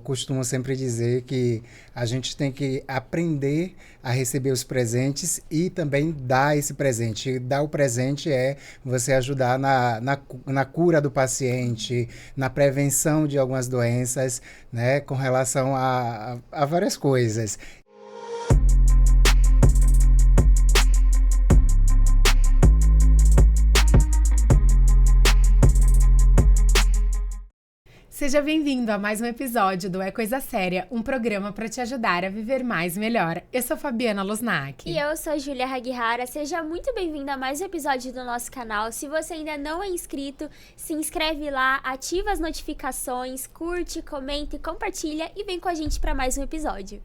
Costumo sempre dizer que a gente tem que aprender a receber os presentes e também dar esse presente. Dar o presente é você ajudar na cura do paciente, na prevenção de algumas doenças, né, com relação a várias coisas. Seja bem-vindo a mais um episódio do É Coisa Séria, um programa para te ajudar a viver mais e melhor. Eu sou Fabiana Losnak. E eu sou Júlia Hagihara. Seja muito bem-vindo a mais um episódio do nosso canal. Se você ainda não é inscrito, se inscreve lá, ativa as notificações, curte, comenta e compartilha e vem com a gente para mais um episódio.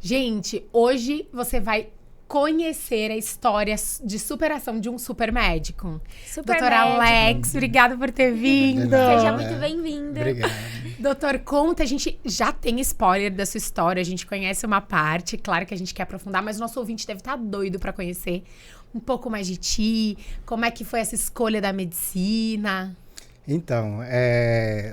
Gente, hoje você vai conhecer a história de superação de um super médico. Doutor Alex, obrigada por ter vindo. Seja muito bem-vindo. Obrigado. Doutor, conta, a gente já tem spoiler da sua história, a gente conhece uma parte, claro que a gente quer aprofundar, mas o nosso ouvinte deve estar doido para conhecer um pouco mais de ti, como é que foi essa escolha da medicina. Então,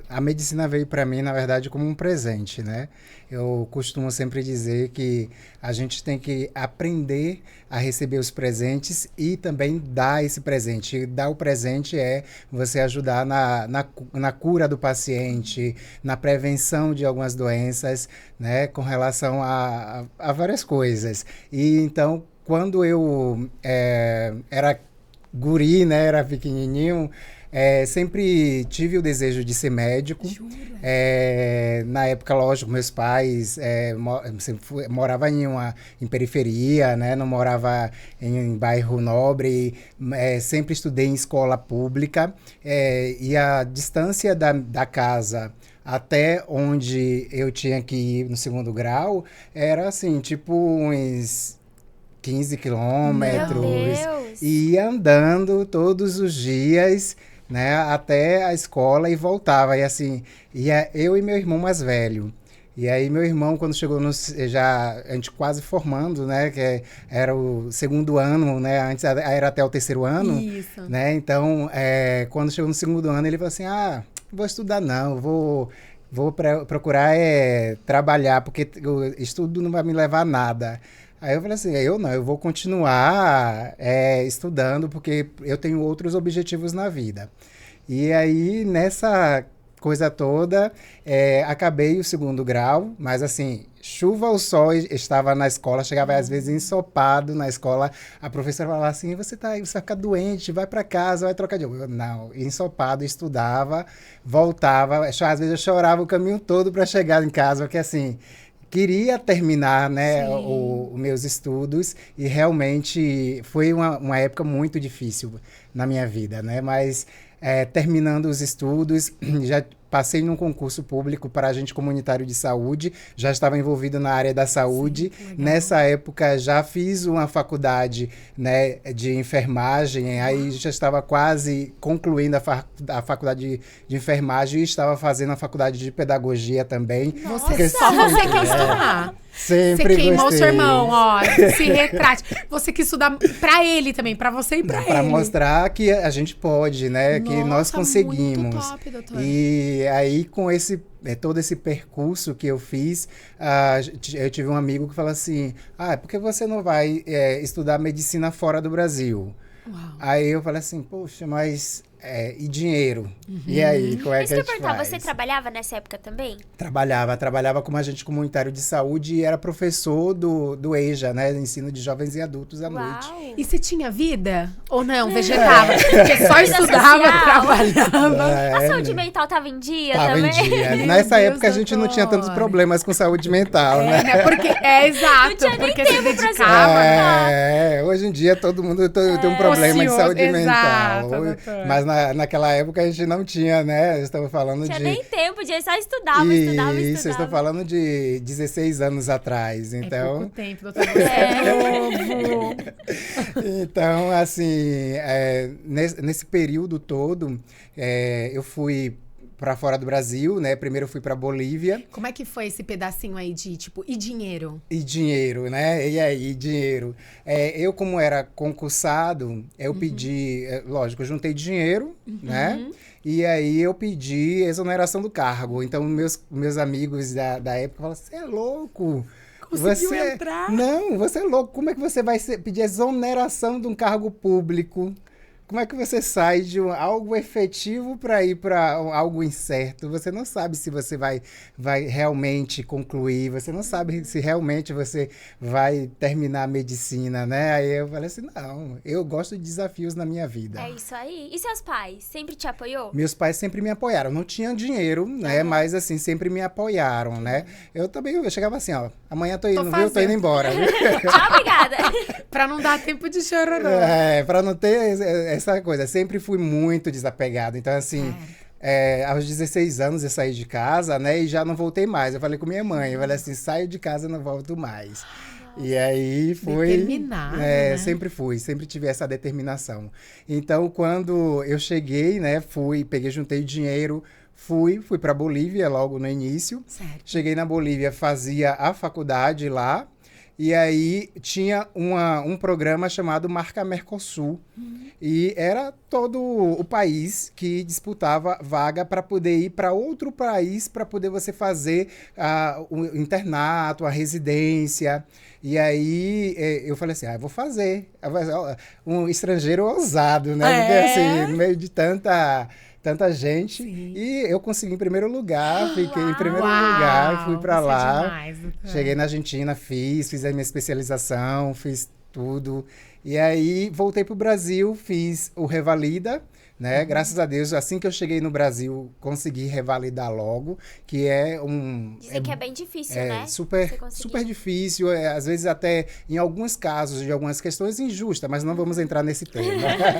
a medicina veio para mim, na verdade, como um presente, né? Eu costumo sempre dizer que a gente tem que aprender a receber os presentes e também dar esse presente. Dar o presente é você ajudar na cura do paciente, na prevenção de algumas doenças, né? Com relação a várias coisas. E então, quando eu era guri, né? Era pequenininho, sempre tive o desejo de ser médico. Na época, lógico, meus pais moravam em periferia, né? Não morava em bairro nobre, sempre estudei em escola pública, e a distância da casa até onde eu tinha que ir no segundo grau era assim, tipo uns 15 quilômetros. Meu Deus! E ia andando todos os dias, né, até a escola e voltava. E assim, ia eu e meu irmão mais velho. E aí meu irmão, quando chegou a gente quase formando, né, era o segundo ano, né, antes era até o terceiro ano. Isso. Né, então, quando chegou no segundo ano, ele falou assim, vou estudar não, vou procurar trabalhar, porque o estudo não vai me levar a nada. Aí eu falei assim, eu vou continuar estudando, porque eu tenho outros objetivos na vida. E aí, nessa coisa toda, acabei o segundo grau, mas assim, chuva ou sol, estava na escola, chegava às vezes ensopado na escola, a professora falava assim, você vai ficar doente, vai para casa, vai trocar de roupa. Eu, não, ensopado, estudava, voltava, às vezes eu chorava o caminho todo para chegar em casa, porque assim, queria terminar, né, os meus estudos, e realmente foi uma época muito difícil na minha vida, né, mas terminando os estudos, já passei num concurso público para agente comunitário de saúde, já estava envolvido na área da saúde. Sim, nessa época já fiz uma faculdade, né, de enfermagem, aí já estava quase concluindo a faculdade de enfermagem e estava fazendo a faculdade de pedagogia também. Você quer estudar. Sempre você queimou gostei. seu irmão, ó, se retrate. Você quis estudar pra ele também, pra você e pra ele. Pra mostrar que a gente pode, né? Nossa, que nós conseguimos. Muito top, doutor. E aí, com todo esse percurso que eu fiz, eu tive um amigo que falou assim, por que você não vai estudar medicina fora do Brasil? Uau. Aí eu falei assim, poxa, mas e dinheiro? Uhum. E aí, como é que a gente faz? Você trabalhava nessa época também? Trabalhava como agente comunitário de saúde e era professor do EJA, né? Ensino de jovens e adultos à noite. E você tinha vida? Ou não? Vegetava? Porque só estudava, trabalhava. A saúde mental tava em dia tava também? Em dia. Nessa época a gente não tinha tantos problemas com saúde mental, né? Porque, exato. Não tinha nem porque tempo se dedicava. Hoje em dia todo mundo tem um problema de saúde mental. Doutor. Mas naquela época a gente não tinha, né? Estamos falando tinha nem tempo, já só estudava. Isso, eu estou falando de 16 anos atrás, então... É pouco tempo, doutor. Você é novo. Então, assim, nesse período todo, eu fui para fora do Brasil, né? Primeiro eu fui para Bolívia. Como é que foi esse pedacinho aí de, tipo, e dinheiro? E dinheiro, né? E aí, dinheiro. Eu, como era concursado, eu pedi... lógico, eu juntei dinheiro, né? E aí eu pedi exoneração do cargo. Então, meus amigos da época falaram, você é louco? Conseguiu entrar? Não, você é louco. Como é que você vai pedir exoneração de um cargo público? Como é que você sai de algo efetivo para ir para algo incerto? Você não sabe se você vai realmente concluir, você não sabe se realmente você vai terminar a medicina, né? Aí eu falei assim, não, eu gosto de desafios na minha vida. É isso aí. E seus pais? Sempre te apoiou? Meus pais sempre me apoiaram. Não tinha dinheiro, né? Mas, assim, sempre me apoiaram, né? Eu chegava assim, ó, amanhã tô indo, viu? Tô indo embora. Tchau, obrigada. Pra não dar tempo de chororô. Pra não ter essa coisa. Sempre fui muito desapegado. Então, assim, aos 16 anos eu saí de casa, né? E já não voltei mais. Eu falei com minha mãe, eu falei assim, saio de casa e não volto mais. E aí foi... Determinado, né? Sempre tive essa determinação. Então, quando eu cheguei, né? Juntei dinheiro, fui para Bolívia logo no início. Certo. Cheguei na Bolívia, fazia a faculdade lá. E aí tinha um programa chamado Marca Mercosul. E era todo o país que disputava vaga para poder ir para outro país, para poder você fazer o internato, a residência. E aí eu falei assim, eu vou fazer. Um estrangeiro ousado, né? Porque assim, no meio de tanta gente. Sim. E eu consegui em primeiro lugar, fiquei em primeiro lugar, fui para lá. Demais, cheguei na Argentina, fiz a minha especialização, fiz tudo. E aí voltei pro Brasil, fiz o Revalida, né? Graças a Deus, assim que eu cheguei no Brasil, consegui revalidar logo, que é Dizem que é bem difícil, né? Super difícil, às vezes até, em alguns casos, de algumas questões, injusta, mas não vamos entrar nesse tema.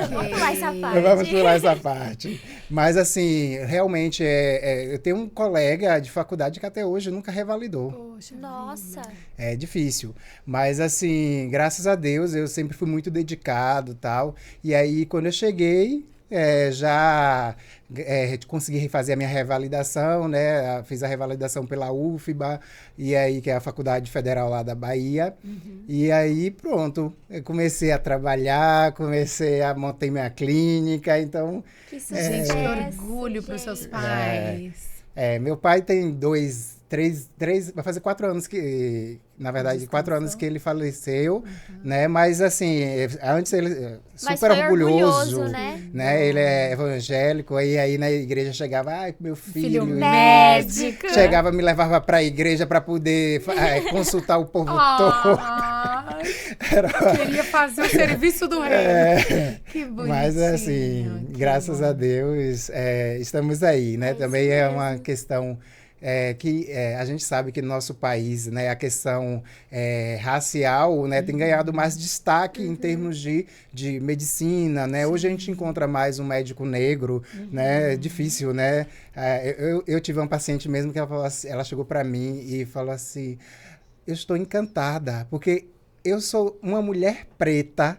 Vamos pular essa parte. Não vamos pular essa parte. Mas, assim, realmente, eu tenho um colega de faculdade que até hoje nunca revalidou. Poxa, nossa. É difícil. Mas, assim, graças a Deus, eu sempre fui muito dedicado e tal. E aí, quando eu cheguei... já consegui fazer a minha revalidação, né? Fiz a revalidação pela UFBA, e aí, que é a Faculdade Federal lá da Bahia. E aí, pronto, eu comecei a trabalhar, montei minha clínica, então... Que gente, que orgulho para os seus pais. Meu pai tem vai fazer 4 anos que, na verdade, 4 anos que ele faleceu, né? Mas, assim, antes ele super orgulhoso, né? Ele é evangélico, aí na igreja chegava, meu filho médico. Chegava, me levava pra igreja para poder consultar o povo todo. Queria fazer o serviço do reino. Que bonitinho. Mas, assim, graças a Deus, estamos aí, né? Também é uma questão... que a gente sabe que no nosso país, né, a questão racial, né, tem ganhado mais destaque em termos de medicina, né? Sim. Hoje a gente encontra mais um médico negro, né? É difícil, né? Eu tive uma paciente mesmo que ela chegou para mim e falou assim, eu estou encantada, porque eu sou uma mulher preta,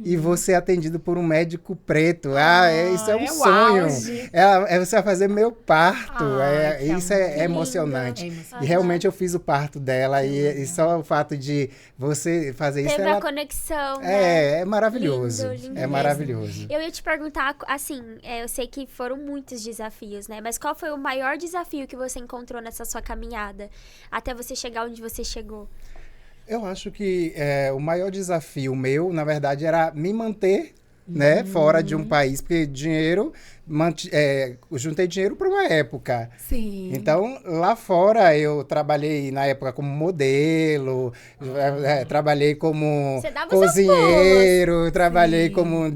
e você é atendido por um médico preto. Isso é um sonho. Você vai fazer meu parto. Isso é emocionante. E realmente eu fiz o parto dela. E só o fato de você fazer isso... Teve a conexão, né? É maravilhoso. Lindo é maravilhoso. Eu ia te perguntar, assim, eu sei que foram muitos desafios, né? Mas qual foi o maior desafio que você encontrou nessa sua caminhada? Até você chegar onde você chegou? Eu acho que o maior desafio meu, na verdade, era me manter, né, fora de um país, porque dinheiro, eu juntei dinheiro para uma época. Sim. Então, lá fora, eu trabalhei na época como modelo, trabalhei como cozinheiro, trabalhei como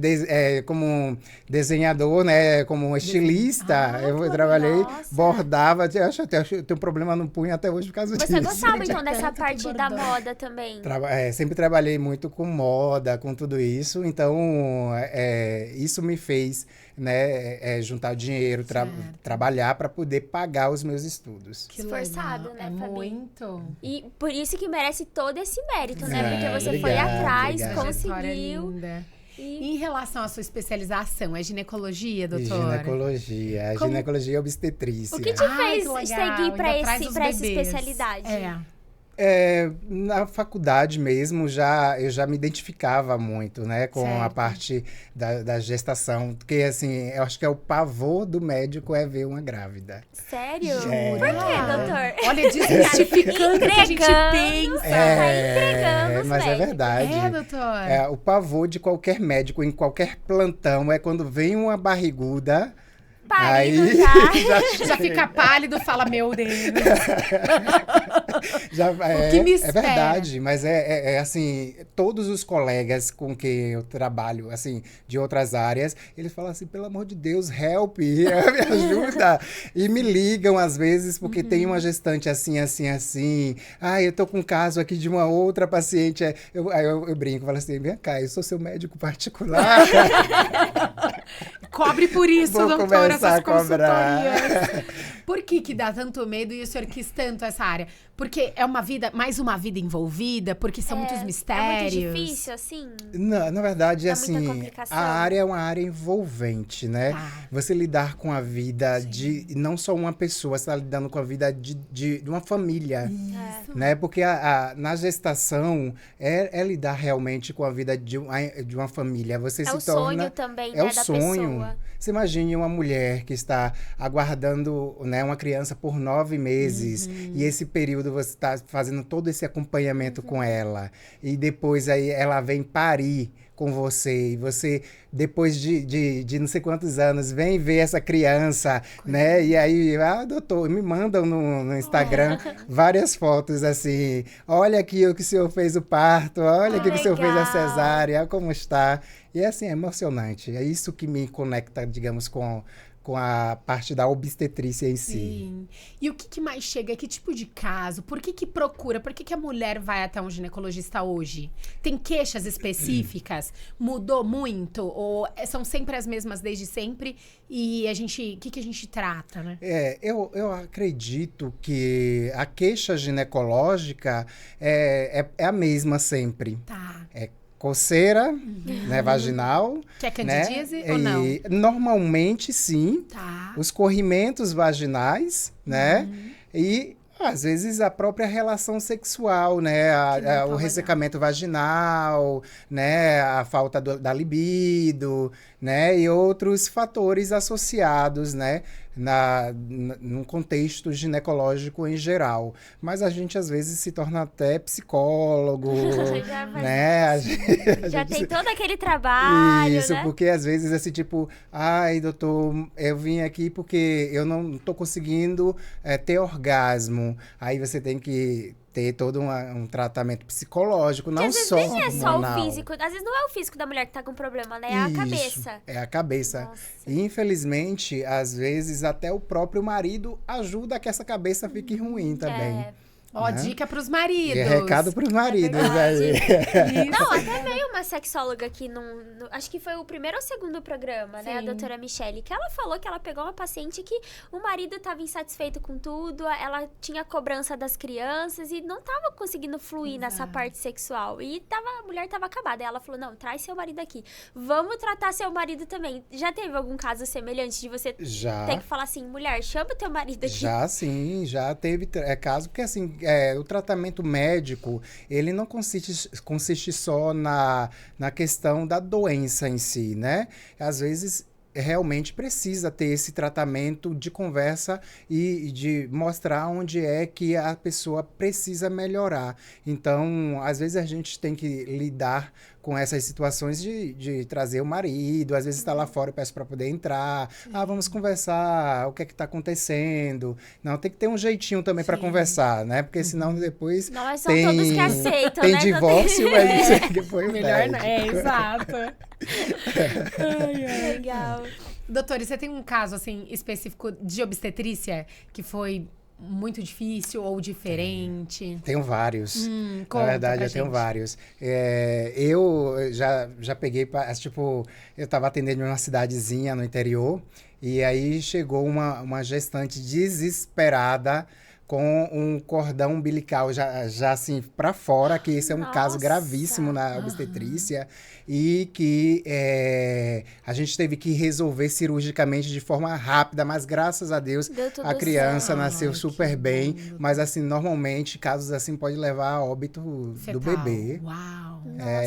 desenhador, né, como estilista. Eu trabalhei, bordava, eu acho até eu tenho um problema no punho até hoje por causa disso. Você gostava, então, dessa parte da moda também? Sempre trabalhei muito com moda, com tudo isso, então isso me fez, né, juntar dinheiro, trabalhar para poder pagar os meus estudos. Que esforçado, né, Fabi? Muito. E por isso que merece todo esse mérito, né? Porque você foi atrás, conseguiu. Em relação à sua especialização, é ginecologia, doutor? Ginecologia. Ginecologia e obstetrícia. O que te fez seguir pra essa especialidade? Na faculdade mesmo, eu já me identificava muito, né, com a parte da gestação. Porque, assim, eu acho que é o pavor do médico é ver uma grávida. Sério? Por quê, doutor? Olha, desmistificando o que a gente pensa. Tá entregando os mas médicos. é verdade. Doutor. O pavor de qualquer médico em qualquer plantão é quando vem uma barriguda. Parindo Aí já fica pálido, fala, meu Deus. O que me espera? É verdade, mas assim, todos os colegas com quem eu trabalho, assim, de outras áreas, eles falam assim, pelo amor de Deus, help, me ajuda. E me ligam às vezes, porque tem uma gestante assim, assim, assim. Eu tô com um caso aqui de uma outra paciente. Eu brinco, falo assim, vem cá, eu sou seu médico particular. Cobre por isso, doutora, essas consultorias. Por que dá tanto medo e o senhor quis tanto essa área? Porque é mais uma vida envolvida? Porque são muitos mistérios? É muito difícil, assim? Não, na verdade, assim, a área é uma área envolvente, né? Você lidar com a vida de não só uma pessoa, você está lidando com a vida de uma família, né? Porque na gestação é lidar realmente com a vida de uma família. Você se torna... sonho também, né, da pessoa. Você imagine uma mulher que está aguardando, né, uma criança por 9 meses e esse período você está fazendo todo esse acompanhamento com ela e depois aí ela vem parir com você e você, depois de não sei quantos anos, vem ver essa criança, né? E aí, doutor, me mandam no Instagram várias fotos assim, olha aqui o que o senhor fez o parto, olha aqui o que o senhor fez a cesárea, como está. E assim, é emocionante. É isso que me conecta, digamos, com a parte da obstetrícia em si. Sim. E o que mais chega? Que tipo de caso? Por que procura? Por que a mulher vai até um ginecologista hoje? Tem queixas específicas? Mudou muito? Ou são sempre as mesmas desde sempre? E o que a gente trata, né? Eu acredito que a queixa ginecológica é a mesma sempre. Tá. Coceira, né, vaginal. Que é candidíase, né? ou não? Normalmente, sim. Tá. Os corrimentos vaginais, né? E, às vezes, a própria relação sexual, né? O ressecamento vaginal, né? A falta da libido, né? E outros fatores associados, né? Num contexto ginecológico em geral. Mas a gente, às vezes, se torna até psicólogo, né? Já tem todo aquele trabalho, Isso, né? porque às vezes, assim, tipo, doutor, eu vim aqui porque eu não tô conseguindo ter orgasmo. Aí você tem que ter todo um tratamento psicológico, não só hormonal. Às vezes nem é só o físico. Às vezes não é o físico da mulher que tá com problema, né? É a cabeça. É a cabeça. Nossa. E, infelizmente, às vezes, até o próprio marido ajuda a que essa cabeça fique ruim também. Dica pros maridos. E recado pros maridos aí. Não, até veio uma sexóloga aqui acho que foi o primeiro ou segundo programa, né? A doutora Michele, que ela falou que ela pegou uma paciente que o marido estava insatisfeito com tudo, ela tinha cobrança das crianças e não estava conseguindo fluir nessa parte sexual. E a mulher estava acabada. E ela falou, não, traz seu marido aqui. Vamos tratar seu marido também. Já teve algum caso semelhante de você ter que falar assim, mulher, chama o teu marido aqui? Já sim, já teve caso, porque assim, o tratamento médico, ele não consiste só na questão da doença em si, né? Às vezes, realmente precisa ter esse tratamento de conversa e de mostrar onde é que a pessoa precisa melhorar. Então, às vezes a gente tem que lidar com essas situações de trazer o marido, às vezes está lá fora e peço para poder entrar. Vamos conversar, o que é que está acontecendo. Não, tem que ter um jeitinho também para conversar, né? Porque senão depois não são todos que aceitam, tem né? divórcio, mas isso que foi melhor não. Exato. Legal. Doutor, e você tem um caso, assim, específico de obstetrícia que foi muito difícil ou diferente? Tenho vários. Na verdade, eu tenho vários. Eu já peguei, tipo, eu tava atendendo em uma cidadezinha no interior, e aí chegou uma gestante desesperada com um cordão umbilical já assim para fora, que esse é um caso gravíssimo na obstetrícia e que a gente teve que resolver cirurgicamente de forma rápida, mas graças a Deus a criança nasceu super bem, mas assim, normalmente casos assim pode levar a óbito do bebê. Uau!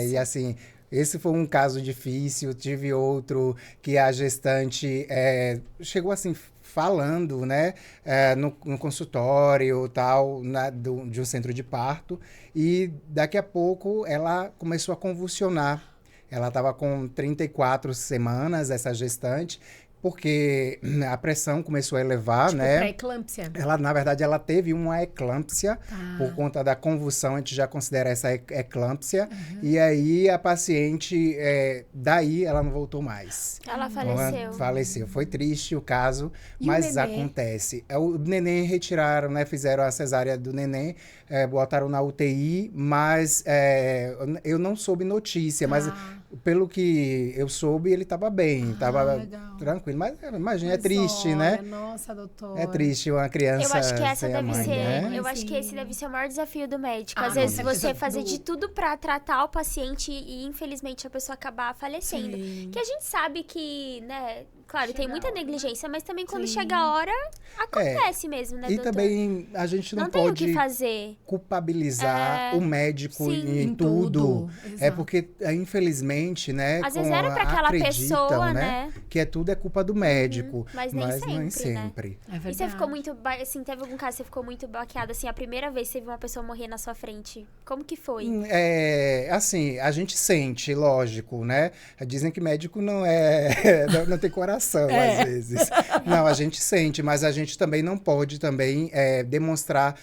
E assim, esse foi um caso difícil. Tive outro que a gestante chegou assim, falando, né, no consultório tal, de um centro de parto, e daqui a pouco ela começou a convulsionar. Ela estava com 34 semanas, essa gestante, porque a pressão começou a elevar, tipo, né? pré-eclâmpsia. Na verdade, ela teve uma eclâmpsia por conta da convulsão, a gente já considera essa eclâmpsia. E aí, a paciente, daí ela não voltou mais. Ela faleceu. Faleceu. Foi triste o caso, E mas o neném? acontece. O neném retiraram, né? Fizeram a cesárea do neném, botaram na UTI, mas eu não soube notícia, mas pelo que eu soube, ele estava bem, estava tranquilo. Mas imagina, é triste, né? Nossa, doutor. É triste uma criança. Eu acho que essa sem a deve mãe, ser. né? Eu acho que esse deve ser o maior desafio do médico. Às com vezes certeza. você fazer de tudo pra tratar o paciente e, infelizmente, a pessoa acabar falecendo. Sim. Que a gente sabe que, né? Claro, tem muita negligência, mas também quando Sim. chega a hora, acontece mesmo, né, E doutor? também a gente não tem o pode que fazer. culpabilizar o médico sim. em tudo. Exato. Porque, infelizmente, né? Às vezes era pra aquela acreditam, pessoa, né? Que tudo é culpa do médico. Mas nem sempre, É verdade. E você ficou muito, assim, teve algum caso que você ficou muito baqueada, assim, a primeira vez que você viu uma pessoa morrer na sua frente? Como que foi? Assim, a gente sente, lógico, né? Dizem que médico não não tem coração, às vezes. Não, a gente sente, mas a gente também não pode também demonstrar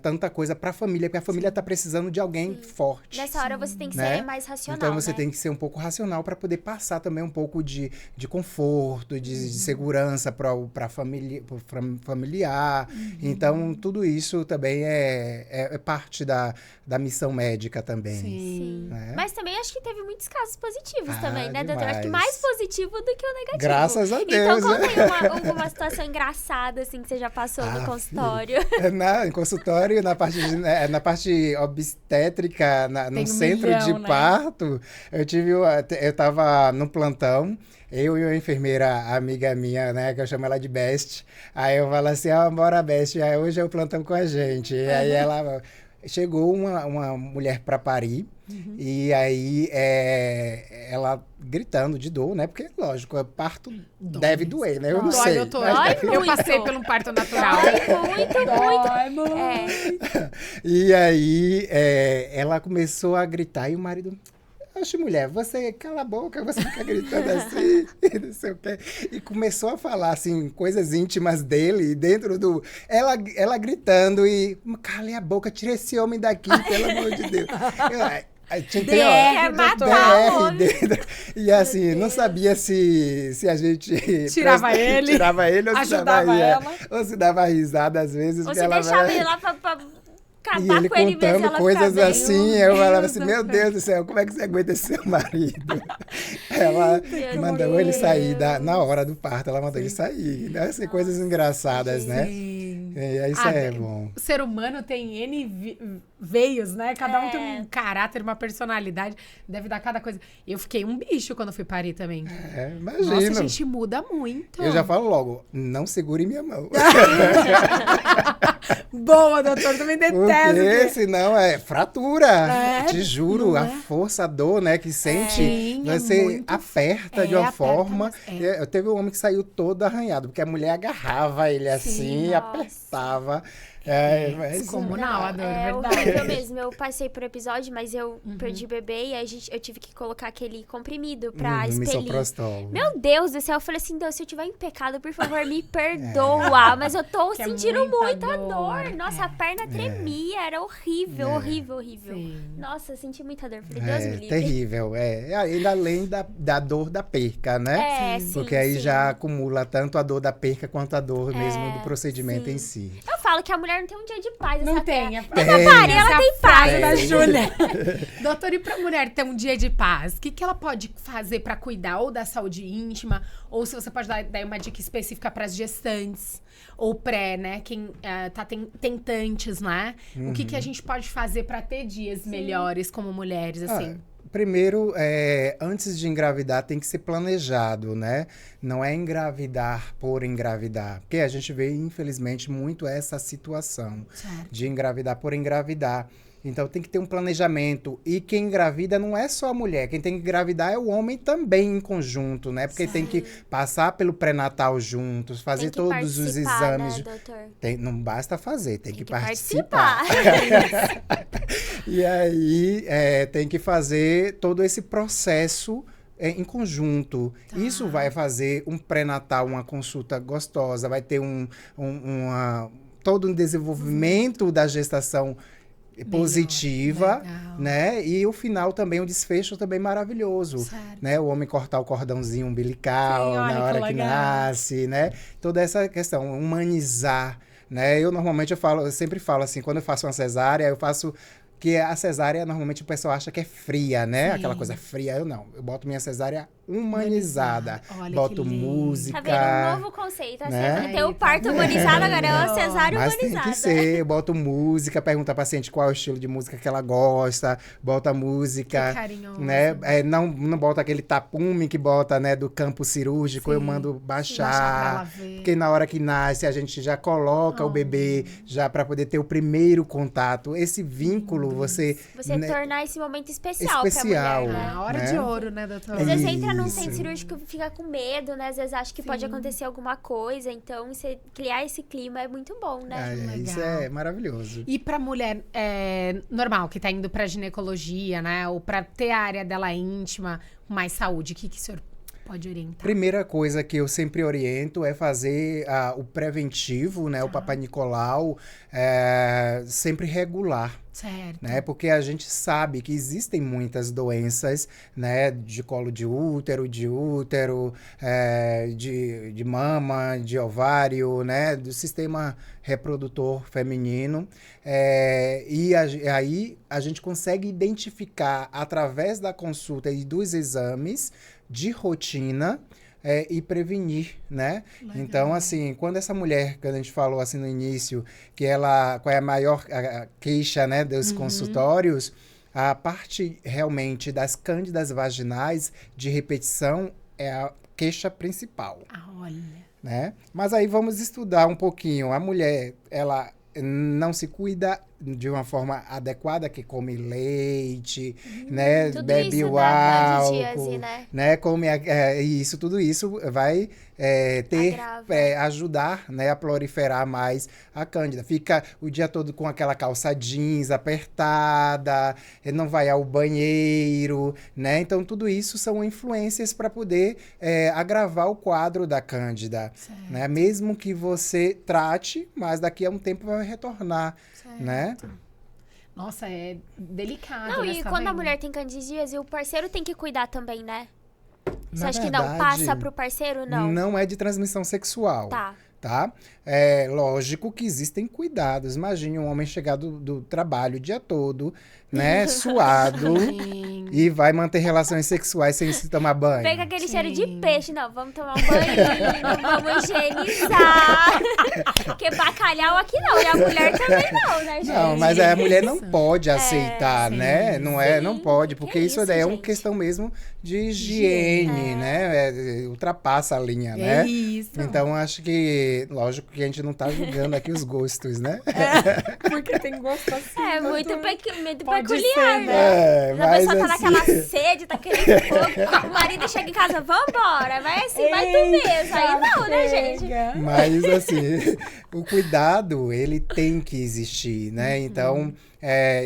tanta coisa pra família, porque a família tá precisando de alguém forte. Nessa hora você tem que né? ser mais racional, Então você né? tem que ser um pouco racional para poder passar também um pouco de conforto, de segurança para familiar. Então, tudo isso também é parte da missão médica também. Sim. Né? Mas também acho que teve muitos casos positivos também, né, doutor? demais. Acho que mais positivo do que o negativo. Graças a Deus, Então, conta né? aí alguma situação engraçada, assim, que você já passou no consultório. Em consultório, na parte obstétrica, no Tem um centro milhão, de né? parto, eu tava no plantão, eu e uma enfermeira amiga minha, né, que eu chamo ela de Best. Aí eu falo assim, bora Best, aí hoje é o plantão com a gente. E aí ela... Chegou uma mulher para parir, e aí ela gritando de dor, né? Porque, lógico, parto deve doer, né? Eu não sei. Doutor. Dói Eu muito. passei pelo parto natural. Muito. E aí ela começou a gritar e o marido... Oxe, mulher, você cala a boca, você fica gritando assim, não sei o quê. E começou a falar, assim, coisas íntimas dele, dentro do... Ela gritando e... Cale a boca, tira esse homem daqui, pelo amor de Deus. Aí tinha que ter, DR, matar o homem. dentro. E assim, não sabia se a gente... Tirava ele, ou ajudava ela. ou se dava risada às vezes. Ou porque você ela deixava vai- ele lá pra E acabar ele com ele mesmo e contando ela coisas ficar bem. assim, eu falava assim, Deus meu do Deus do céu, como é que você aguenta esse seu marido? Ela mandou ele sair na hora do parto, ela mandou ele sair. Assim, coisas engraçadas, né? Sim. Isso é bom. O ser humano tem N veios, né? Cada um tem um caráter, uma personalidade. Deve dar cada coisa. Eu fiquei um bicho quando fui parir também. Imagina. Nossa, a gente muda muito. Eu já falo logo, não segure minha mão. Boa, doutor, também detesto. Porque senão é fratura. Te juro, não a força, a dor, né, que sente, Sim, você muito aperta de uma aperta, forma. mas Eu teve um homem que saiu todo arranhado, porque a mulher agarrava ele assim, nossa. apertava. Mas, Descomunal a dor, É verdade. horrível mesmo. Eu passei por episódio, mas eu perdi bebê e eu tive que colocar aquele comprimido pra expelir. misoprostol. Meu Deus do céu, eu falei assim, Deus, se eu tiver em pecado, por favor, me perdoa. Mas eu tô Que é sentindo muita muita dor. dor. Nossa, a perna tremia, era horrível, horrível. Sim. Nossa, eu senti muita dor. Falei, Deus me livre. Terrível. Ainda além da dor da perca, né? Sim, Porque aí sim. já acumula tanto a dor da perca quanto a dor mesmo do procedimento em si. Eu falo que a mulher mulher não tem um dia de paz Não nessa tem. terra. Tem. Nessa Paris, ela tem paz. Da Júlia. Doutora, e pra mulher ter um dia de paz, o que ela pode fazer pra cuidar ou da saúde íntima, ou se você pode dar uma dica específica pras gestantes, ou pré, né? Quem tá tentantes, né? O que a gente pode fazer pra ter dias melhores como mulheres, assim? Primeiro, antes de engravidar, tem que ser planejado, né? Não é engravidar por engravidar. Porque a gente vê, infelizmente, muito essa situação de engravidar por engravidar. Então, tem que ter um planejamento. E quem engravida não é só a mulher. Quem tem que engravidar é o homem também em conjunto, né? Porque tem que passar pelo pré-natal juntos, fazer todos os exames. Né, doutor? Não basta fazer, tem que participar. E aí, tem que fazer todo esse processo em conjunto. Isso vai fazer um pré-natal, uma consulta gostosa, vai ter todo um desenvolvimento da gestação positiva, né? E o final também, o desfecho também maravilhoso, né? O homem cortar o cordãozinho umbilical na hora que nasce, né? Toda essa questão, humanizar, né? Eu sempre falo assim, quando eu faço uma cesárea, eu faço que a cesárea, normalmente o pessoal acha que é fria, né? Aquela coisa fria, eu não. Eu boto minha cesárea humanizada. Olha, boto música. Tá vendo um novo conceito. Né? Tem o parto humanizado, agora é a cesárea Mas humanizada. tem que ser. Eu boto música, pergunto à paciente qual é o estilo de música que ela gosta, bota música. Que carinhoso. Né? Não bota aquele tapume que bota, né, do campo cirúrgico, eu mando baixar. Porque na hora que nasce, a gente já coloca o bebê já para poder ter o primeiro contato. Esse vínculo, você né, tornar esse momento especial pra mulher, né? A hora de ouro, né, doutora? Às vezes você entra num centro cirúrgico e fica com medo, né? Às vezes acha que pode acontecer alguma coisa. Então, você criar esse clima é muito bom, né? Isso é maravilhoso. E pra mulher normal, que tá indo pra ginecologia, né? Ou pra ter a área dela íntima, com mais saúde, o que o senhor pode orientar? Primeira coisa que eu sempre oriento é fazer o preventivo, né? O Papai Nicolau, sempre regular. Certo. Né? Porque a gente sabe que existem muitas doenças, né? De colo de útero, de mama, de ovário, né? Do sistema reprodutor feminino. E aí a gente consegue identificar através da consulta e dos exames de rotina e prevenir, né? Legal. Então, assim, quando essa mulher, que a gente falou assim no início, qual é a maior queixa, né, dos consultórios, a parte realmente das cândidas vaginais de repetição é a queixa principal. Olha. Né? Mas aí vamos estudar um pouquinho. A mulher, ela não se cuida de uma forma adequada, que come leite, né? Bebe o álcool, né? Come tudo isso vai ajudar, né, a proliferar mais a cândida. Fica o dia todo com aquela calça jeans apertada, não vai ao banheiro, né? Então, tudo isso são influências para poder agravar o quadro da cândida, né? Mesmo que você trate, mas daqui a um tempo vai retornar, né? Nossa, é delicado. Não, e quando a mulher tem candidíase, o parceiro tem que cuidar também, né? Você acha que não passa pro parceiro, não? Não é de transmissão sexual. Tá? Lógico que existem cuidados. Imagine um homem chegar do trabalho o dia todo, né? Suado. E vai manter relações sexuais sem se tomar banho. Pega aquele cheiro de peixe. Não, vamos tomar um banho, vamos higienizar. Porque bacalhau aqui não. E a mulher também não, né, gente? Não, mas a mulher não pode aceitar, né? Não pode. Porque isso daí é uma questão mesmo de higiene, né? Ultrapassa a linha, né? Isso. Então, acho que, lógico que a gente não tá julgando aqui os gostos, né? Porque tem gosto assim. Muito peculiar, ser, né? A pessoa tá assim... naquela sede, tá querendo fogo. O marido chega em casa, vambora. Vai assim, vai tu mesmo. Aí não, né, gente? Mas, assim, o cuidado, ele tem que existir, né? Então...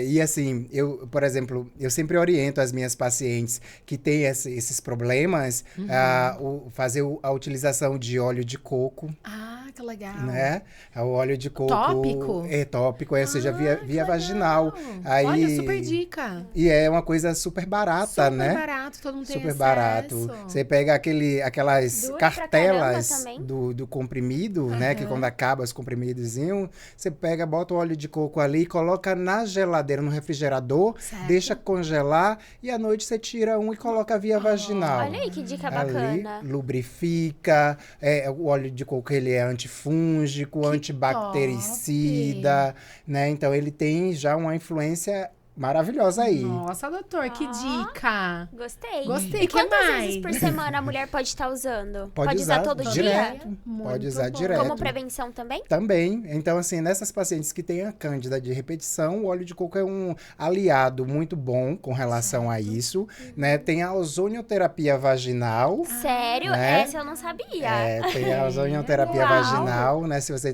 e assim, por exemplo, eu sempre oriento as minhas pacientes que têm esses problemas fazer a utilização de óleo de coco. Ah, que legal. Né? O óleo de coco Tópico? é tópico, ou seja, Que via legal. vaginal. Aí, Olha, super dica. E é uma coisa super barata, Super né? barato, todo mundo tem Super acesso. barato. Você pega aquelas Dura pra cartelas caramba também. do comprimido, né? Que quando acaba os comprimidozinhos, você pega, bota o óleo de coco ali, coloca na geladeira, no refrigerador, Certo. deixa congelar e à noite você tira um e coloca via vaginal. Olha aí que dica Ali, bacana. lubrifica, o óleo de coco ele é antifúngico, Que antibactericida, né? Então ele tem já uma influência maravilhosa aí. Nossa, doutor, que dica. Gostei. Gostei, E que quantas mais? vezes por semana a mulher pode estar usando? Pode usar usar todo direto. dia? Muito Pode usar bom. direto. Como prevenção também? Também. Então, assim, nessas pacientes que têm a cândida de repetição, o óleo de coco é um aliado muito bom com relação a isso, né? Tem a ozonioterapia vaginal. Sério? né? Essa eu não sabia. Tem a ozonioterapia Uau. vaginal, né? Se você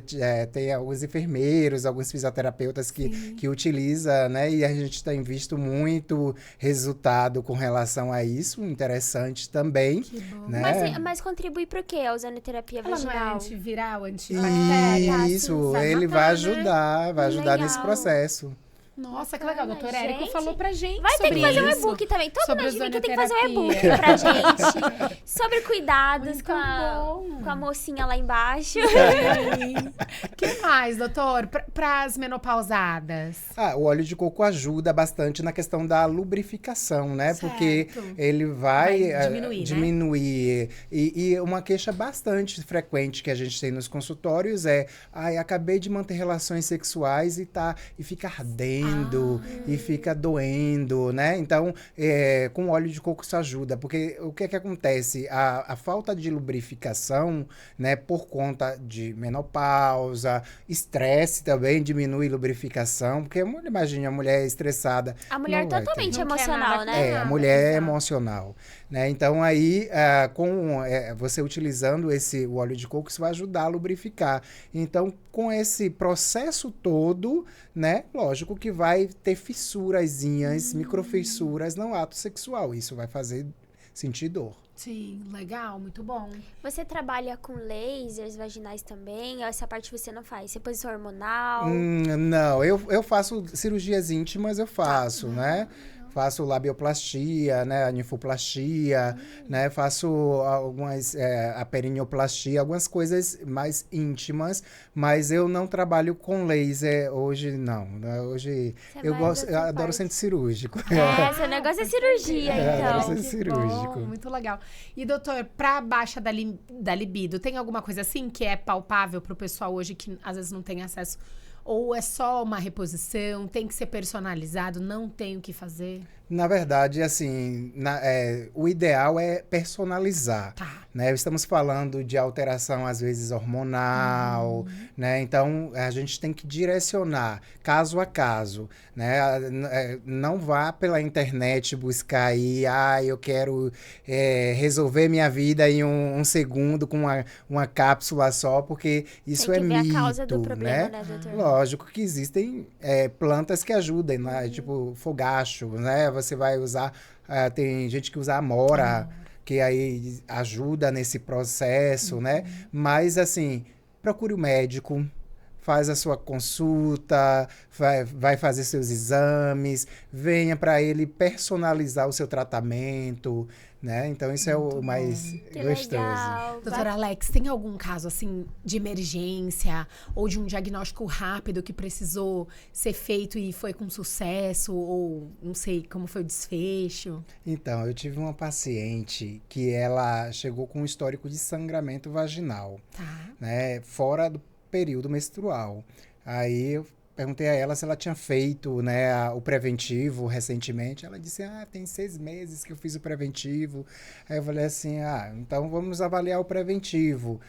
tem alguns enfermeiros, alguns fisioterapeutas que utilizam, né? E a gente tem visto muito resultado com relação a isso, interessante também. Que bom. Né? Mas contribui pro quê a ozonioterapia Ela não é vaginal? antiviral, antibactéria? Isso, Vai ele matar, vai ajudar Legal. nesse processo. Nossa, que legal. O doutor Gente, Érico falou pra gente Vai ter sobre que fazer um isso. e-book também. Todo Sobre mundo aqui tem que fazer um ozonioterapia. e-book pra gente. Sobre cuidados Muito com bom. a mocinha lá embaixo. O que mais, doutor? Para as menopausadas. O óleo de coco ajuda bastante na questão da lubrificação, né? Certo. Porque ele vai, Vai diminuir, né? diminuir. E uma queixa bastante frequente que a gente tem nos consultórios é: acabei de manter relações sexuais e fica ardendo, e fica doendo, né? Então, com óleo de coco isso ajuda. Porque o que acontece? A falta de lubrificação, né? Por conta de menopausa, estresse também diminui lubrificação, porque imagina a mulher estressada. A mulher não vai ter. totalmente Não quer emocional, nada né? A mulher é Exato. emocional, né? Então aí, você utilizando o óleo de coco, isso vai ajudar a lubrificar. Então, com esse processo todo, né? Lógico que vai ter fissurazinhas, microfissuras no ato sexual. Isso vai fazer sentir dor. Sim, legal, muito bom. Você trabalha com lasers vaginais também? Ou essa parte você não faz? Você posição hormonal? Não, eu faço cirurgias íntimas, eu faço, né? Faço labioplastia, né, a ninfoplastia, né, faço algumas, a perineoplastia, algumas coisas mais íntimas, mas eu não trabalho com laser hoje, não. Né? Hoje Você eu vai gosto, da eu sua adoro parte. centro cirúrgico. Seu negócio é cirurgia, adoro então. ser cirúrgico. Bom, muito legal. E, doutor, pra baixa da libido, tem alguma coisa assim que é palpável pro pessoal hoje que às vezes não tem acesso? Ou é só uma reposição? Tem que ser personalizado? Não tem o que fazer? Na verdade, assim, o ideal é personalizar, Tá. né? Estamos falando de alteração, às vezes, hormonal, né? Então, a gente tem que direcionar, caso a caso, né? Não vá pela internet buscar aí, eu quero resolver minha vida em um segundo com uma cápsula só, porque isso Tem que é ver mito, a causa do problema, né, doutor? Lógico que existem plantas que ajudem, né? Tipo fogacho, né? Você vai usar, tem gente que usa amora, que aí ajuda nesse processo, né? Mas, assim, procure o médico, faz a sua consulta, vai fazer seus exames, venha para ele personalizar o seu tratamento, né? Então, isso é o mais Que gostoso. legal. Doutor Alex, tem algum caso, assim, de emergência ou de um diagnóstico rápido que precisou ser feito e foi com sucesso? Ou não sei como foi o desfecho? Então, eu tive uma paciente que ela chegou com um histórico de sangramento vaginal, Tá. né? Fora do período menstrual. Aí eu perguntei a ela se ela tinha feito, né, o preventivo recentemente. Ela disse, tem 6 meses que eu fiz o preventivo. Aí eu falei assim, então vamos avaliar o preventivo.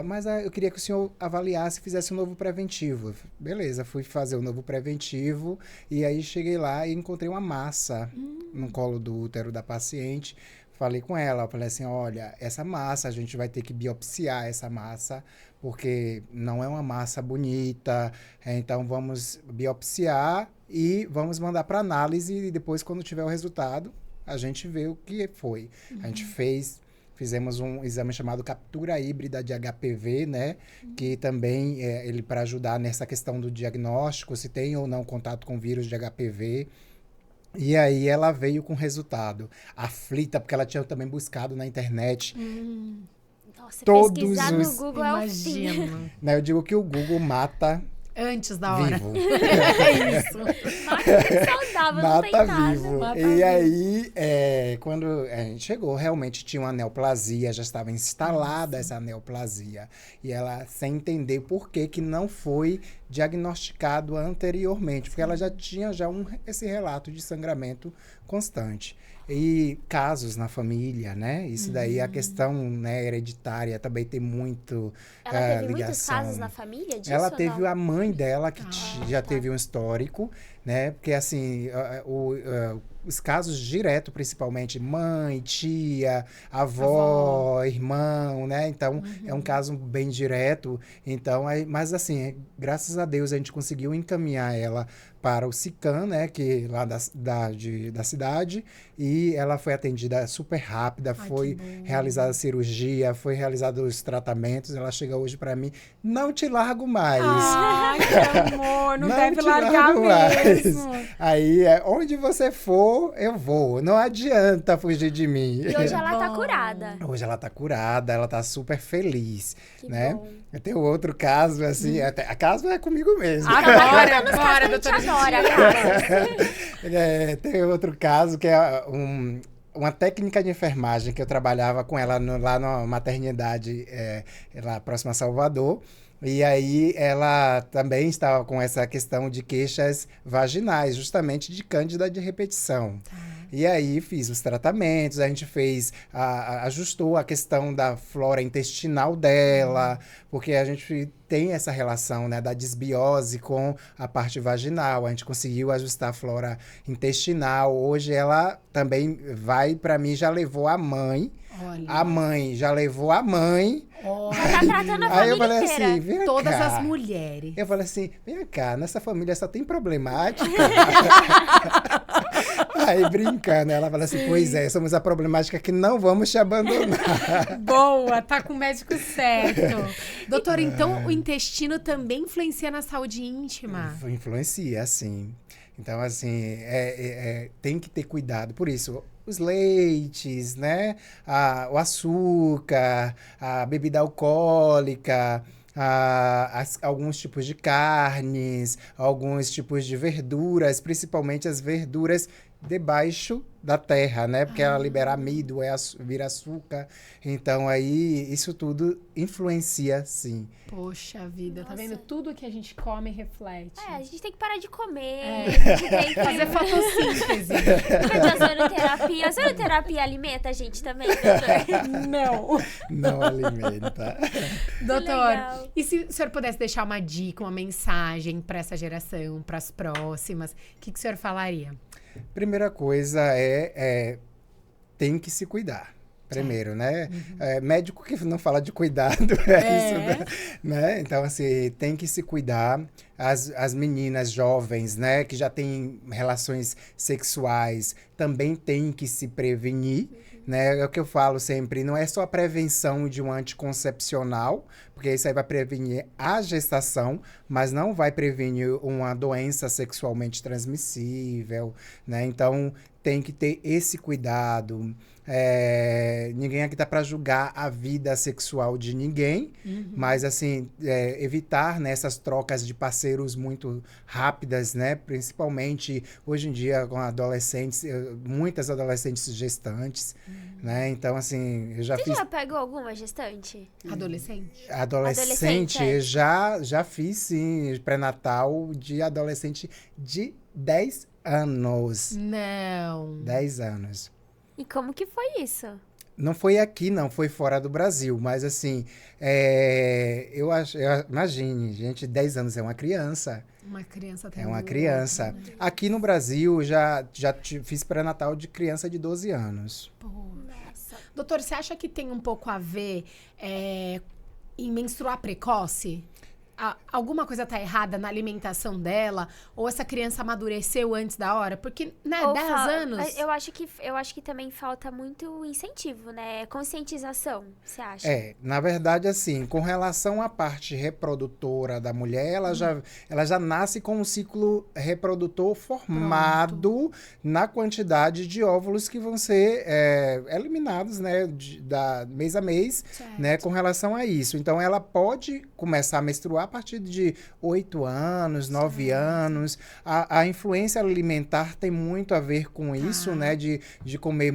Mas eu queria que o senhor avaliasse e fizesse um novo preventivo. Beleza, fui fazer o novo preventivo e aí cheguei lá e encontrei uma massa no colo do útero da paciente. Falei com ela, falei assim, olha, essa massa, a gente vai ter que biopsiar essa massa, porque não é uma massa bonita, então vamos biopsiar e vamos mandar para análise e depois, quando tiver o resultado, a gente vê o que foi. A gente fez fizemos um exame chamado captura híbrida de HPV, né? Que também ele para ajudar nessa questão do diagnóstico, se tem ou não contato com vírus de HPV. E aí ela veio com resultado. Aflita, porque ela tinha também buscado na internet. Nossa, Todos pesquisar no os- Google é o fim. Imagino. Né, eu digo que o Google mata Antes da hora. vivo. É isso. Mata saudável, não tem Mata nada. vivo. Mata E vivo. aí, quando a gente chegou, realmente tinha uma neoplasia, já estava instalada essa neoplasia. E ela, sem entender por que que não foi diagnosticado anteriormente, porque ela já tinha esse relato de sangramento constante. E casos na família, né? Isso daí, a questão, né, hereditária também tem muito Ela teve muitos ligação. casos na família disso Ela ou teve não? a mãe dela que já tá. teve um histórico, né? Porque assim, os casos direto, principalmente mãe, tia, avó, irmão, né? Então, é um caso bem direto. Então, mas assim, graças a Deus a gente conseguiu encaminhar ela para o SICAM, né? Que lá da cidade. E ela foi atendida super rápida, Ai, foi que bom. realizada a cirurgia, foi realizado os tratamentos. Ela chega hoje para mim, não te largo mais. Ai, que amor, não, Não deve te largar largo mais. mesmo. Aí, onde você for, eu vou. Não adianta fugir de mim. E hoje ela tá Bom. curada. Hoje ela tá curada, ela tá super feliz, Que né? bom. Eu tenho outro caso, assim, a caso é comigo mesmo. Agora, Nos bora, casos a gente doutora. adora, cara. Tem outro caso que é uma técnica de enfermagem que eu trabalhava com ela lá na maternidade, lá próxima a Salvador. E aí ela também estava com essa questão de queixas vaginais, justamente de cândida de repetição. E aí fiz os tratamentos, a gente ajustou a questão da flora intestinal dela, porque a gente tem essa relação, né, da desbiose com a parte vaginal. A gente conseguiu ajustar a flora intestinal. Hoje ela também para mim, já levou a mãe. Olha, A mãe já levou a mãe. olha, Já tá tratando a Aí eu família falei inteira. assim, vem todas cá. as mulheres. Eu falei assim, vem cá, nessa família só tem problemática. Aí brincando, ela fala assim, pois é, somos a problemática que não vamos te abandonar. Boa, tá com o médico certo. Doutora, então o intestino também influencia na saúde íntima? Influencia, sim. Então, assim, tem que ter cuidado. Por isso, os leites, né? O açúcar, a bebida alcoólica, alguns tipos de carnes, alguns tipos de verduras, principalmente as verduras debaixo da terra, né? Porque ela libera amido, vira açúcar. Então, aí, isso tudo influencia, sim. Poxa vida, tá Nossa. vendo? Tudo que a gente come reflete. A gente tem que parar de comer, É. a gente tem que Fazer fotossíntese. fazer a soroterapia. A soroterapia alimenta a gente também, doutor? Não. Não alimenta. Doutor, legal. e se o senhor pudesse deixar uma dica, uma mensagem para essa geração, para as próximas, o que o senhor falaria? Primeira coisa tem que se cuidar. Primeiro, né? Médico que não fala de cuidado, isso, né? Então, assim, tem que se cuidar. As meninas jovens, né, que já têm relações sexuais, também têm que se prevenir, né? É o que eu falo sempre, não é só a prevenção de um anticoncepcional, porque isso aí vai prevenir a gestação, mas não vai prevenir uma doença sexualmente transmissível, né? Então, tem que ter esse cuidado. Ninguém aqui tá para julgar a vida sexual de ninguém, mas assim, evitar, né, essas trocas de parceiros muito rápidas, né? Principalmente hoje em dia com adolescentes, muitas adolescentes gestantes, né? Então, assim, eu já Você fiz já pegou alguma gestante? Adolescente? adolescente, Adolescente, já fiz sim pré-natal de adolescente de 10 anos. Não. 10 anos. E como que foi isso? Não foi aqui, não, foi fora do Brasil. Mas, assim, imagine, gente, 10 anos é uma criança. Uma criança tem É uma criança. Aqui no Brasil, fiz pré-natal de criança de 12 anos. Nossa. Doutor, você acha que tem um pouco a ver em menstruar precoce? alguma coisa tá errada na alimentação dela, ou essa criança amadureceu antes da hora, porque, né, 10 anos... Eu acho que também falta muito incentivo, né? Conscientização, você acha? Na verdade, assim, com relação à parte reprodutora da mulher, ela já nasce com um ciclo reprodutor formado na quantidade de óvulos que vão ser eliminados, né, da mês a mês, né, com relação a isso. Então, ela pode começar a menstruar a partir de 8 anos, 9 anos. A influência alimentar tem muito a ver com isso, né? De comer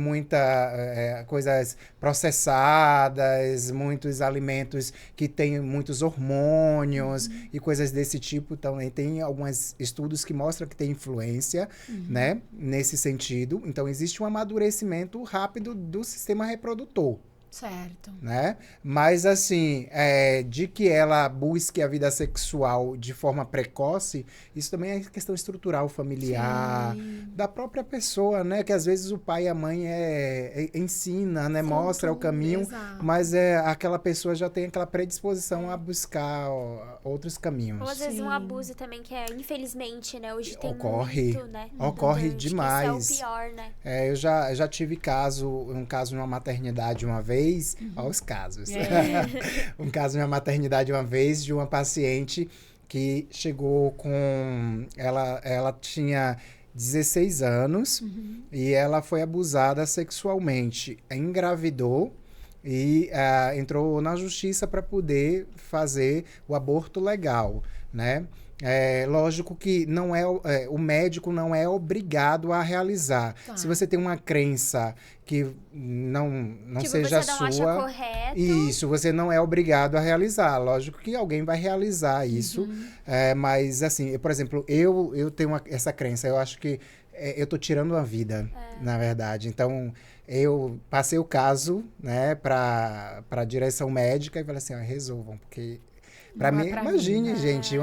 coisas processadas, muitos alimentos que têm muitos hormônios e coisas desse tipo. Também tem alguns estudos que mostram que tem influência, né? Nesse sentido. Então, existe um amadurecimento rápido do sistema reprodutor. Certo. Né? Mas, assim, de que ela busque a vida sexual de forma precoce, isso também é questão estrutural, familiar, da própria pessoa, né? Que às vezes o pai e a mãe ensina, né? Mostra o caminho, mas aquela pessoa já tem aquela predisposição a buscar outros caminhos. Ou às vezes um abuso também, que infelizmente, né? Hoje tem ocorre, muito, né? Ocorre demais. Esse é o pior, né? Eu já tive um caso numa maternidade uma vez. Olha os casos. Um caso na maternidade uma vez de uma paciente que chegou com... Ela tinha 16 anos e ela foi abusada sexualmente. Engravidou e entrou na justiça para poder fazer o aborto legal, né? Lógico que não o médico não é obrigado a realizar. Se você tem uma crença que não seja você não sua, acha correto. Isso, você não é obrigado a realizar. Lógico que alguém vai realizar isso, mas assim, por exemplo, eu tenho essa crença. Eu acho que eu tô tirando uma vida, na verdade. Então, eu passei o caso, né, para a direção médica e falei assim, resolvam, porque para mim, imagine, gente,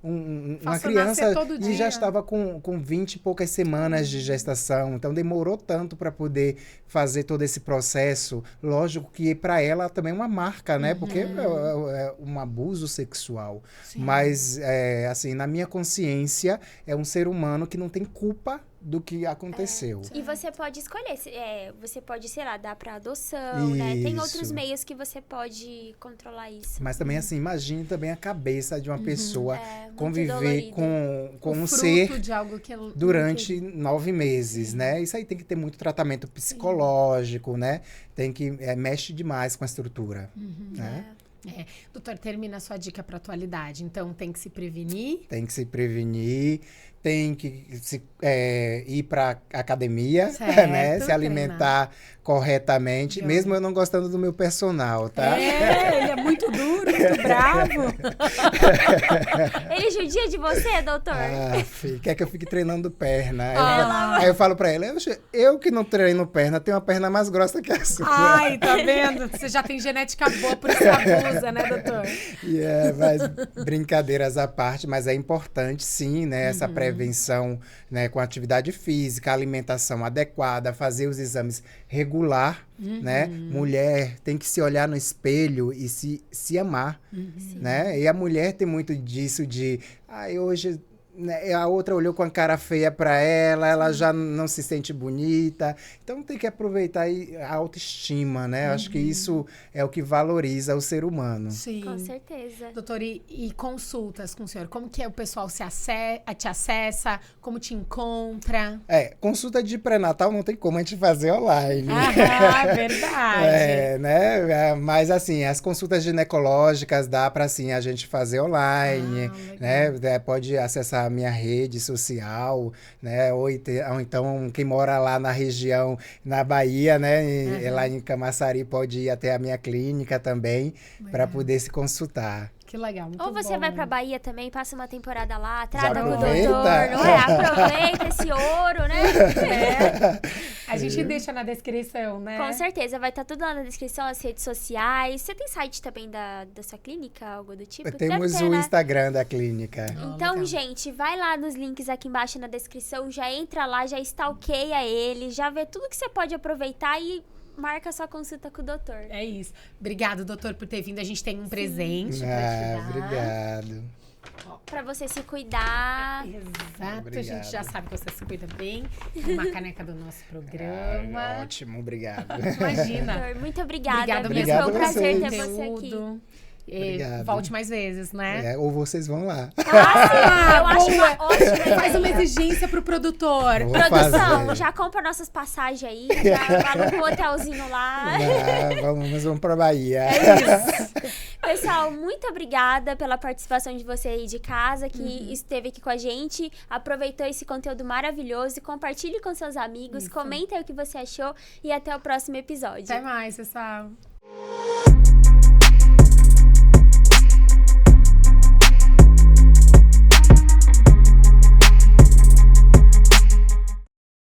uma criança e já estava com 20 e poucas semanas de gestação, então demorou tanto para poder fazer todo esse processo. Lógico que para ela também é uma marca, né? Porque é um abuso sexual. Sim. Mas, assim, na minha consciência, é um ser humano que não tem culpa do que aconteceu. E você pode escolher, você pode, sei lá, dar para adoção, né? Tem outros meios que você pode controlar isso. Mas também, assim, imagine também a cabeça de uma pessoa conviver com um ser de algo que durante 9 meses, né? Isso aí tem que ter muito tratamento psicológico, né? Tem que mexe demais com a estrutura, né? Doutor, termina a sua dica para atualidade. Então, tem que se prevenir. Tem que se prevenir, tem que ir para academia, né? Se alimentar corretamente, mesmo eu não gostando do meu personal, tá? Ele é muito duro, muito bravo. Ele judia de você, doutor? Quer que eu fique treinando perna. Aí eu falo pra ele, eu que não treino perna, tenho uma perna mais grossa que a sua. Ai, tá vendo? Você já tem genética boa, por isso abusa, né, doutor? Mas brincadeiras à parte, mas é importante, sim, né? Essa prevenção, né, com atividade física, alimentação adequada, fazer os exames regular, né? Mulher tem que se olhar no espelho e se amar, né? E a mulher tem muito disso de, hoje... A outra olhou com a cara feia para ela já não se sente bonita. Então tem que aproveitar a autoestima, né? Acho que isso é o que valoriza o ser humano. Sim. Com certeza. Doutor, e consultas com o senhor? Como que o pessoal te acessa? Como te encontra? Consulta de pré-natal não tem como a gente fazer online. Verdade. Né? Mas assim, as consultas ginecológicas dá para sim a gente fazer online, né? Pode acessar a minha rede social, né? Ou então quem mora lá na região, na Bahia, né? Lá em Camaçari pode ir até a minha clínica também para poder se consultar. Que legal, muito Ou você bom. vai pra Bahia também, passa uma temporada lá, trata com o doutor, aproveita. não é? Aproveita esse ouro, né? A gente deixa na descrição, né? Com certeza, vai estar tudo lá na descrição, as redes sociais. Você tem site também da sua clínica, algo do tipo? Temos o Instagram da clínica. Então, legal. gente, vai lá nos links aqui embaixo na descrição, já entra lá, já stalkeia ele, já vê tudo que você pode aproveitar e marca sua consulta com o doutor. É isso. Obrigado, doutor, por ter vindo. A gente tem um presente pra te dar. Obrigado. Pra você se cuidar. Exato, Obrigado. a gente já sabe que você se cuida bem. Uma caneca do nosso programa. Ótimo, obrigado. Imagina. Doutor, muito obrigada. Obrigada mesmo. Obrigado Foi um a prazer vocês. ter você aqui. Conteúdo. Obrigado. Volte mais vezes, né? Ou vocês vão lá. Eu acho uma boa. ótima Faz uma ideia. exigência pro produtor. Vou Produção, fazer. já compra nossas passagens aí, já aluga um hotelzinho lá. Vamos pra Bahia. É isso. Pessoal, muito obrigada pela participação de você aí de casa, que esteve aqui com a gente, aproveitou esse conteúdo maravilhoso, compartilhe com seus amigos, comenta aí o que você achou e até o próximo episódio. Até mais, pessoal.